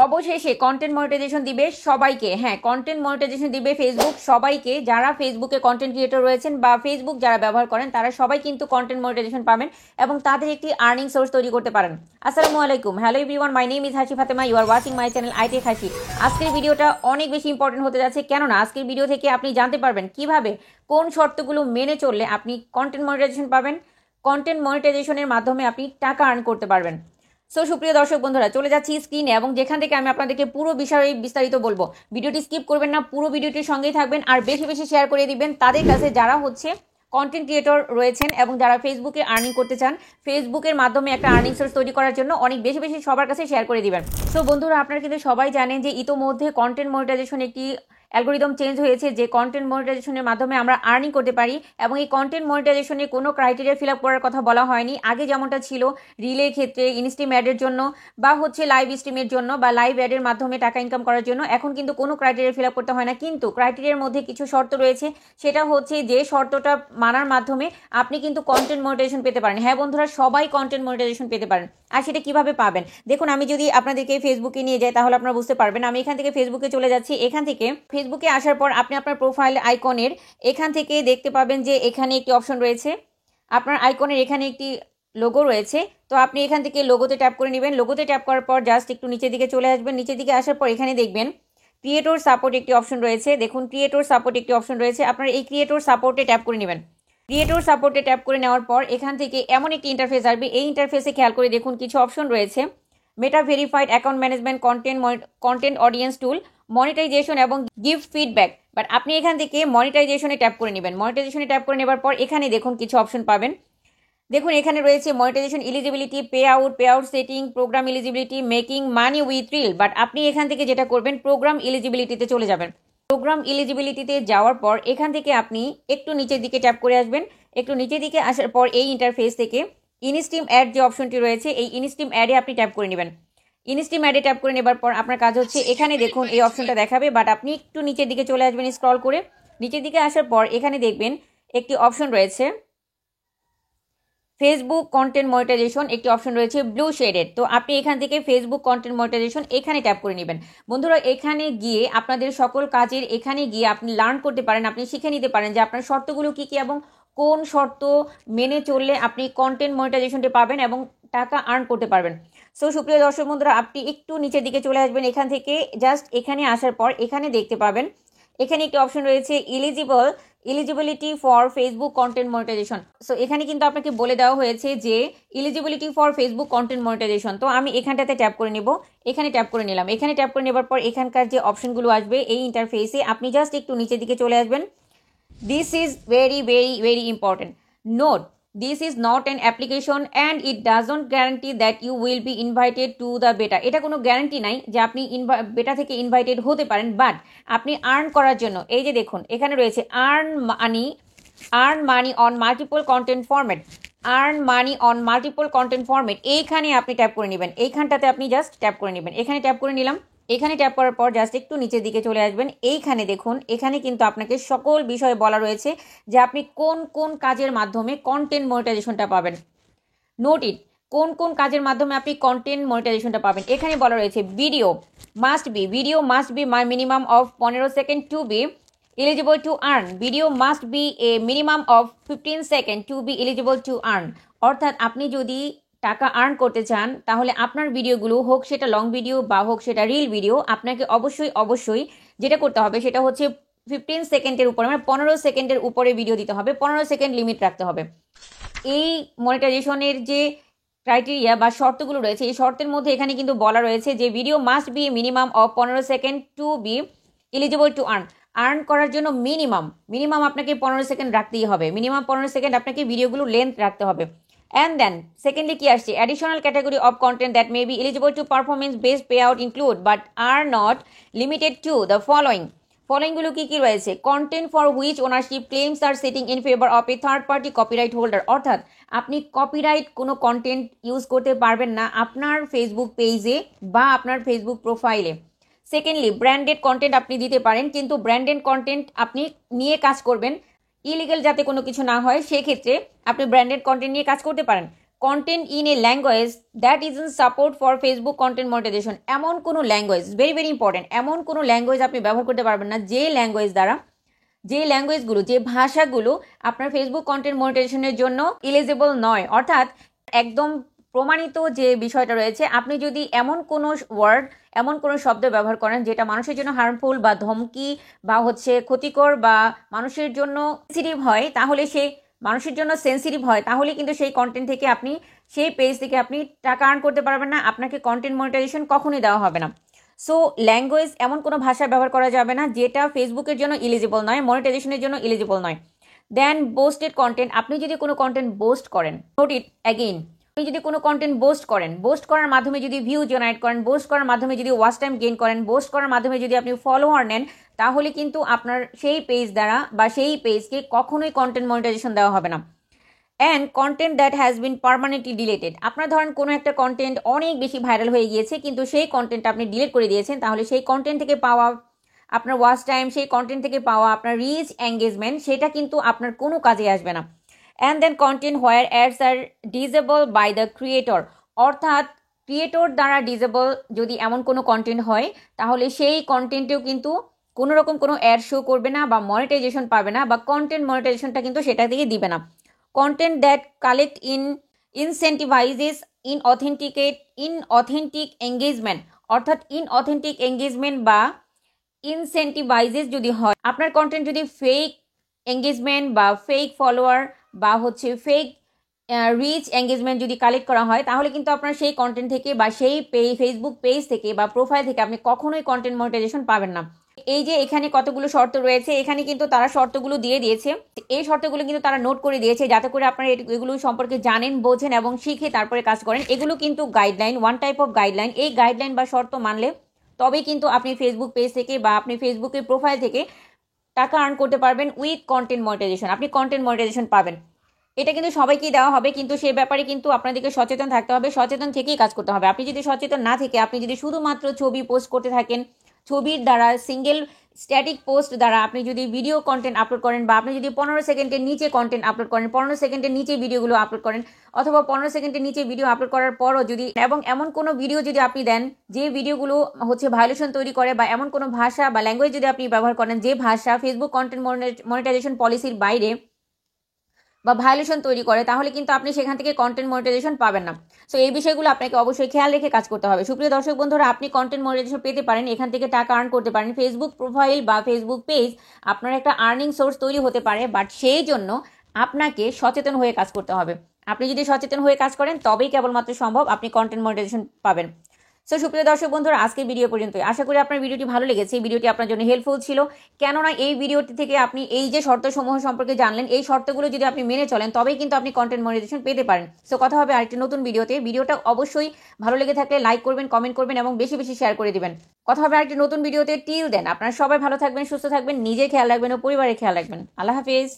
অবশেষে content monetization দিবে সবাইকে। হ্যাঁ, কন্টেন্ট মনিটাইজেশন দিবে ফেসবুক সবাইকে, যারা ফেসবুকে কন্টেন্ট ক্রিয়েটর রয়েছেন বা ফেসবুক যারা ব্যবহার করেন তারা সবাই কিন্তু কন্টেন্ট মনিটাইজেশন পাবেন এবং তাদের একটি আর্নিং সোর্স তৈরি করতে পারেন। আসসালামু আলাইকুম, hello everyone, my name is Hasi Fatema, you are watching my channel iTech Hasi. আজকের ভিডিওটা অনেক বেশি ইম্পর্টেন্ট হতে যাচ্ছে, কেননা আজকের ভিডিও থেকে আপনি জানতে পারবেন কিভাবে কোন শর্তগুলো মেনে চললে আপনি কন্টেন্ট মনিটাইজেশন পাবেন, কন্টেন্ট মনিটাইজেশনের মাধ্যমে আপনি টাকা আর্ন করতে পারবেন। সো সুপ্রিয় দর্শক বন্ধুরা, চলে যাচ্ছি স্ক্রিনে এবং যেখান থেকে আমি আপনাদেরকে পুরো বিষয়ে বিস্তারিত বলবো। ভিডিওটি স্কিপ করবেন না, পুরো ভিডিওটির সঙ্গেই থাকবেন আর বেশি বেশি শেয়ার করে দিবেন তাদের কাছে যারা কন্টেন্ট ক্রিয়েটর রয়েছেন এবং যারা ফেসবুকে আর্নিং করতে চান, ফেসবুকের মাধ্যমে একটা আর্নিং সোর্স তৈরি করার জন্য অনেক বেশি বেশি সবার কাছে শেয়ার করে দিবেন। সো বন্ধুরা, আপনারা কিন্তু সবাই জানেন যে ইতোমধ্যে কন্টেন্ট মনিটাইজেশন একটি অ্যালগোরিদম চেঞ্জ হয়েছে, যে কন্টেন্ট মনিটাইজেশনের মাধ্যমে আমরা আর্নিং করতে পারি এবং এই কন্টেন্ট মনিটাইজেশনে কোনো ক্রাইটেরিয়া ফিল আপ করার কথা বলা হয়নি। আগে যেমনটা ছিল রিলের ক্ষেত্রে, ইনস্ট্রিম অ্যাডের জন্য বা লাইভ স্ট্রিমের জন্য বা লাইভ অ্যাডের মাধ্যমে টাকা ইনকাম করার জন্য, এখন কিন্তু কোনো ক্রাইটেরিয়া ফিল আপ করতে হয় না। কিন্তু ক্রাইটেরিয়ার মধ্যে কিছু শর্ত রয়েছে, সেটা হচ্ছে যে শর্তটা মানার মাধ্যমে আপনি কিন্তু কন্টেন্ট মনিটাইজেশন পেতে পারেন। হ্যাঁ বন্ধুরা, সবাই কন্টেন্ট মনিটাইজেশন পেতে পারেন। আর সেটা কিভাবে পাবেন দেখুন, আমি যদি আপনাদেরকে ফেসবুকে নিয়ে যাই তাহলে আপনারা বুঝতে পারবেন। আমি এখান থেকে ফেসবুকে চলে যাচ্ছি। এখান থেকে ফেসবুকে আসার পর আপনি আপনার প্রোফাইল আইকনের এখান থেকে দেখতে পাবেন যে এখানে একটি অপশন রয়েছে, আপনার আইকনের এখানে একটি লোগো রয়েছে। তো আপনি এখান থেকে লোগোতে ট্যাপ করে নেবেন। লোগোতে ট্যাপ করার পর জাস্ট একটু নিচের দিকে চলে আসবেন। নিচের দিকে আসার পর এখানে দেখবেন ক্রিয়েটর সাপোর্ট একটি অপশন রয়েছে। দেখুন, ক্রিয়েটর সাপোর্ট একটি অপশন রয়েছে, আপনারা এই ক্রিয়েটর সাপোর্টে ট্যাপ করে নেবেন। ক্রিয়েটর সাপোর্টে ট্যাপ করে নেওয়ার পর এখান থেকে এমন একটি ইন্টারফেস আসবে। এই ইন্টারফেসে খেয়াল করে দেখুন কিছু অপশন রয়েছে, Meta verified account management, content audience tool, monetization এবং গিভ ফিডব্যাক। বাট আপনি এখান থেকে মনিটাইজেশনে ট্যাপ করে নেবেন। মনিটাইজেশনে ট্যাপ করে নেবার পর এখানে দেখুন কিছু অপশন পাবেন। দেখুন এখানে রয়েছে monetization eligibility, pay out setting, program eligibility, making money with reel. But আপনি এখান থেকে যেটা করবেন, প্রোগ্রাম এলিজিবিলিটিতে চলে যাবেন। প্রোগ্রাম এলিজিবিলিটিতে যাওয়ার পর এখান থেকে আপনি একটু নিচের দিকে ট্যাপ করে আসবেন। একটু নিচের দিকে আসার পর এই ইন্টারফেস থেকে ইনস্ট্রিম অ্যাড যে অপশনটি রয়েছে, এই ইনস্ট্রিম অ্যাডে আপনি ট্যাপ করে নেবেন। ইনস্ট্রিম অ্যাডে ট্যাপ করে নেবার পর আপনার কাজ হচ্ছে এখানে দেখুন এই অপশনটা দেখাবে, বাট আপনি একটু নিচের দিকে চলে আসবেন স্ক্রল করে। নিচের দিকে আসার পর এখানে দেখবেন একটি অপশন রয়েছে ফেসবুক কন্টেন্ট মনিটাইজেশন, একটি অপশন রয়েছে ব্লু শেডেড। তো আপনি এখান থেকে ফেসবুক কন্টেন্ট মনিটাইজেশন এখানে ট্যাপ করে নেবেন। বন্ধুরা, এখানে গিয়ে আপনাদের সকল কাজের এখানে গিয়ে আপনি লার্ন করতে পারেন, আপনি শিখে নিতে পারেন যে আপনার শর্তগুলো কী কী এবং কোন শর্ত মেনে চললে আপনি কন্টেন্ট মনিটাইজেশনটি পাবেন এবং টাকা আর্ন করতে পারবেন। সো সুপ্রিয় দর্শক বন্ধুরা, আপনি একটু নিচের দিকে চলে আসবেন। এখান থেকে জাস্ট এখানে আসার পর এখানে দেখতে পাবেন এখানে একটি অপশন রয়েছে eligibility for Facebook content monetization. So এখানে কিন্তু আপনাকে বলে দেওয়া হয়েছে যে eligibility for Facebook content monetization. তো আমি এখানটাতে ট্যাপ করে নেব। এখানে ট্যাপ করে নিলাম। এখানে ট্যাপ করে নেবার পর এখানকার যে অপশনগুলো আসবে এই ইন্টারফেসে আপনি জাস্ট একটু নিচের দিকে চলে আসবেন। This is very very very important note, this is not an application and it doesn't guarantee that you will be invited to the beta। এটা কোনো গ্যারান্টি নাই যে আপনি বেটা থেকে ইনভাইটেড হতে পারেন, বাট আপনি আর্ন করার জন্য এই যে দেখুন এখানে রয়েছে earn money on multiple content format, এইখানে আপনি ট্যাপ করে নেবেন। এইখানটাতে আপনি জাস্ট ট্যাপ করে নেবেন। এখানে ট্যাপ করে নিলাম। এখানে ট্যাপ করার পর জাস্ট একটু নিচের দিকে চলে আসবেন। এইখানে দেখুন এখানে কিন্তু আপনাকে সকল বিষয়ে বলা রয়েছে যে আপনি কোন কোন কাজের মাধ্যমে কন্টেন্ট মনিটাইজেশনটা পাবেন। নোট ইট, কোন কোন কাজের মাধ্যমে আপনি কন্টেন্ট মনিটাইজেশনটা পাবেন। এখানে বলা রয়েছে video must be my minimum of 15 second to be eligible to earn, video must be a minimum of 15 second to be eligible to earn. অর্থাৎ আপনি যদি টাকা আর্ন করতে চান তাহলে আপনার ভিডিওগুলো হোক সেটা লং ভিডিও বা হোক সেটা রিল ভিডিও, আপনাকে অবশ্যই যেটা করতে হবে সেটা হচ্ছে 15 সেকেন্ডের উপরে, মানে 15 সেকেন্ডের উপরে ভিডিও দিতে হবে, 15 সেকেন্ড লিমিট রাখতে হবে। এই মনিটাইজেশনের যে ক্রাইটেরিয়া বা শর্তগুলো রয়েছে এই শর্তের মধ্যে এখানে কিন্তু বলা রয়েছে যে video must be minimum of 15 second to be eligible to earn করার জন্য মিনিমাম আপনাকে 15 সেকেন্ড রাখতেই হবে। মিনিমাম 15 সেকেন্ড আপনাকে ভিডিওগুলো লেন্থ রাখতে হবে। And then secondly কি আসছে, additional category of content that may be eligible to performance based payout include but are not limited to the following গুলো কি রয়েছে, content for which ownership claims are sitting in favor of a third party copyright holder। অর্থাৎ আপনি copyright কোনো content use করতে পারবেন না আপনার ফেসবুক পেজে বা আপনার ফেসবুক প্রোফাইলে। সেকেন্ডলি ব্র্যান্ডেড কন্টেন্ট আপনি দিতে পারেন, কিন্তু ব্র্যান্ডেড কন্টেন্ট আপনি নিয়ে কাজ করবেন ইলিগাল যাতে কোনো কিছু না হয়, সেক্ষেত্রে আপনি ব্র্যান্ডেড কন্টেন্ট নিয়ে কাজ করতে পারেন। Content in a language that is in support for Facebook content monetization. এমন কোনো ল্যাঙ্গুয়েজ, ভেরি ভেরি ইম্পর্টেন্ট, এমন কোনো ল্যাঙ্গুয়েজ আপনি ব্যবহার করতে পারবেন না যে ল্যাঙ্গুয়েজ দ্বারা, যে ল্যাঙ্গুয়েজগুলো, যে ভাষাগুলো আপনার ফেসবুক কন্টেন্ট মনিটাইজেশনের জন্য এলিজিবল নয়। অর্থাৎ একদম প্রমাণিত যে বিষয়টা রয়েছে, আপনি যদি এমন কোনো ওয়ার্ড, এমন কোনো শব্দ ব্যবহার করেন যেটা মানুষের জন্য হার্মফুল বা ধমকি বা হচ্ছে ক্ষতিকর বা মানুষের জন্য সেন্সিটিভ হয়, তাহলে সেই মানুষের জন্য সেন্সিটিভ হয়, তাহলে কিন্তু সেই কন্টেন্ট থেকে আপনি, সেই পেজ থেকে আপনি টাকা আর্ন করতে পারবেন না, আপনাকে কন্টেন্ট মনিটাইজেশন কখনোই দেওয়া হবে না। সো ল্যাঙ্গুয়েজ, এমন কোনো ভাষা ব্যবহার করা যাবে না যেটা ফেসবুকের জন্য এলিজিবল নয়, মনিটাইজেশনের জন্য এলিজিবল নয়। দেন বোস্টেড কন্টেন্ট, আপনি যদি কোনো কন্টেন্ট বোস্ট করেন, নোট ইট অ্যাগেইন, আপনি যদি কোনো কন্টেন্ট বোস্ট করেন, বোস্ট করার মাধ্যমে যদি ভিউ জেনারেট করেন, বোস্ট করার মাধ্যমে যদি ওয়াচ টাইম গেইন করেন, বোস্ট করার মাধ্যমে যদি আপনি ফলোয়ার নেন, তাহলে কিন্তু আপনার সেই পেজ দ্বারা বা সেই পেজকে কখনোই কন্টেন্ট মনিটাইজেশন দেওয়া হবে না। And content that has been permanently deleted, আপনার ধরেন কোনো একটা কন্টেন্ট অনেক বেশি ভাইরাল হয়ে গিয়েছে কিন্তু সেই কন্টেন্ট আপনি ডিলিট করে দিয়েছেন, তাহলে সেই কন্টেন্ট থেকে পাওয়া আপনার ওয়াচ টাইম, সেই কন্টেন্ট থেকে পাওয়া আপনার রিচ, এঙ্গেজমেন্ট, সেটা কিন্তু আপনার কোনো কাজে আসবে না। And then content where ads are disable by the creator, অর্থাৎ ক্রিয়েটর দ্বারা ডিজেবল যদি এমন কোনো কন্টেন্ট হয়, তাহলে সেই কন্টেন্টেও কিন্তু কোনো রকম কোনো অ্যাড শো করবে না বা মনিটাইজেশন পাবে না, বা কন্টেন্ট মনিটাইজেশনটা কিন্তু সেটা থেকে দিবে না। কন্টেন্ট দ্যাট কালেক্ট ইনসেন্টিভাইজেস ইনঅথেন্টিক এঙ্গেজমেন্ট, অর্থাৎ ইনঅথেন্টিক এঙ্গেজমেন্ট বা ইনসেন্টিভাইজেস যদি হয়, আপনার কন্টেন্ট যদি ফেক এঙ্গেজমেন্ট বা ফেক ফলোয়ার বা হচ্ছে ফেক রিচ এঙ্গেজমেন্ট যদি কালেক্ট করা হয়, তাহলে কিন্তু আপনার সেই কন্টেন্ট থেকে বা সেই ফেসবুক পেজ থেকে বা প্রোফাইল থেকে আপনি কখনোই কন্টেন্ট মনিটাইজেশন পাবেন না। এই যে এখানে কতগুলো শর্ত রয়েছে, এখানে কিন্তু তারা শর্তগুলো দিয়ে দিয়েছে, এই শর্তগুলো কিন্তু তারা নোট করে দিয়েছে যাতে করে আপনারা এগুলো সম্পর্কে জানেন, বোঝেন এবং শিখে তারপরে কাজ করেন। এগুলো কিন্তু guideline, one type of guideline. এই গাইডলাইন বা শর্ত মানলে তবেই কিন্তু আপনি ফেসবুক পেজ থেকে বা আপনি ফেসবুকের প্রোফাইল থেকে টাকা আর্ন করতে পারবেন উইথ কন্টেন্ট মনিটাইজেশন, আপনি কন্টেন্ট মনিটাইজেশন পাবেন। এটা কিন্তু সবাইকেই দেওয়া হবে, কিন্তু সে ব্যাপারে কিন্তু আপনাদেরকে সচেতন থাকতে হবে, সচেতন থেকেই কাজ করতে হবে। আপনি যদি সচেতন না থেকে আপনি যদি শুধুমাত্র ছবি পোস্ট করতে থাকেন, ছবির দ্বারা সিঙ্গেল স্ট্যাটিক পোস্ট দ্বারা আপনি যদি ভিডিও কন্টেন্ট আপলোড করেন, বা আপনি যদি 15 সেকেন্ডের নিচে কন্টেন্ট আপলোড করেন, 15 সেকেন্ডের নিচে ভিডিওগুলো আপলোড করেন, অথবা 15 সেকেন্ডের নিচে ভিডিও আপলোড করার পরও যদি এবং এমন কোনো ভিডিও যদি আপনি দেন যে ভিডিওগুলো হচ্ছে ভায়োলেশন তৈরি করে, বা এমন কোনো ভাষা বা ল্যাঙ্গুয়েজ যদি আপনি ব্যবহার করেন যে ভাষা ফেসবুক কন্টেন্ট মনিটাইজেশন পলিসির বাইরে বা ভায়োলেশন তৈরি করে, তাহলে কিন্তু আপনি সেখান থেকে কন্টেন্ট মনিটাইজেশন পাবেন না। সো এই বিষয়গুলো আপনাকে অবশ্যই খেয়াল রেখে কাজ করতে হবে। সুপ্রিয় দর্শক বন্ধুরা, আপনি কন্টেন্ট মনিটাইজেশন পেতে পারেন, এখান থেকে টাকা আর্ন করতে পারেন, ফেসবুক প্রোফাইল বা ফেসবুক পেজ আপনার একটা আর্নিং সোর্স তৈরি হতে পারে, বাট সেই জন্য আপনাকে সচেতন হয়ে কাজ করতে হবে। আপনি যদি সচেতন হয়ে কাজ করেন তবেই কেবলমাত্র সম্ভব আপনি কন্টেন্ট মনিটাইজেশন পাবেন। সো সুপ্রিয় দর্শক বন্ধুরা, আজকের ভিডিও পর্যন্তই। আশা করি আপনার ভিডিওটি ভালো লেগেছে, এই ভিডিওটি আপনার জন্য হেল্পফুল ছিল। কেননা এই ভিডিওটি থেকে আপনি এই যে শর্তসমূহ সম্পর্কে জানলেন, এই শর্তগুলো যদি আপনি মেনে চলেন তবেই কিন্তু আপনি কন্টেন্ট মনিটাইজেশন পেতে পারেন। সো কথা হবে আরেকটি নতুন ভিডিওতে। ভিডিওটা অবশ্যই ভালো লেগে থাকলে লাইক করবেন, কমেন্ট করবেন এবং বেশি বেশি শেয়ার করে দিবেন। কথা হবে আরেকটি নতুন ভিডিওতে। টিল দেন আপনারা সবাই ভালো থাকবেন, সুস্থ থাকবেন, নিজের খেয়াল রাখবেন ও পরিবারের খেয়াল রাখবেন। আল্লাহ হাফেজ।